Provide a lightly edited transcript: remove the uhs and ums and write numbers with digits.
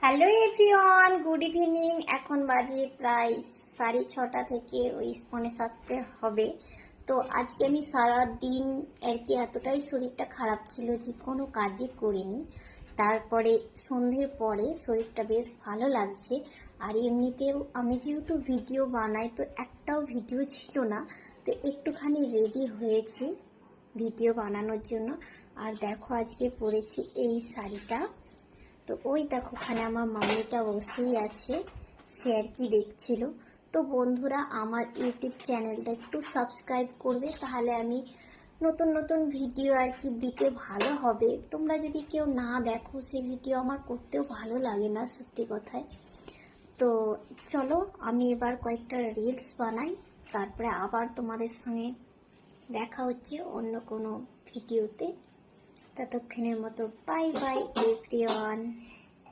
Hello everyone, good evening. এখন বাজে প্রায় 6:30 থেকে ওই 6:45 হবে। তো আজকে আমি সারা দিন আর কি এতটাই শরীরটা খারাপ ছিল যে কোনো কাজই করিনি। তারপরে সন্ধ্যের পরে শরীরটা বেশ ভালো লাগছে। আর এমনিতেও আমি যেহেতু ভিডিও বানাই, তো একটাও ভিডিও ছিল না, তো একটুখানি রেডি হয়েছি ভিডিও বানানোর জন্য। আর দেখো আজকে পরেছি এই শাড়িটা। তো ওই দেখো ওখানে আমার মাম্মিটা বসেই আছে, সে আর কি দেখছিল। তো বন্ধুরা, আমার ইউটিউব চ্যানেলটা একটু সাবস্ক্রাইব করবে, তাহলে আমি নতুন নতুন ভিডিও আর কি দিতে ভালো হবে। তোমরা যদি কেউ না দেখো, সে ভিডিও আমার করতেও ভালো লাগে না, সত্যি কথায়। তো চলো আমি এবার কয়েকটা রিলস বানাই, তারপরে আবার তোমাদের সঙ্গে দেখা হচ্ছে অন্য কোনো ভিডিওতে। ততক্ষণের মতো বাই বাই এভরিওয়ান।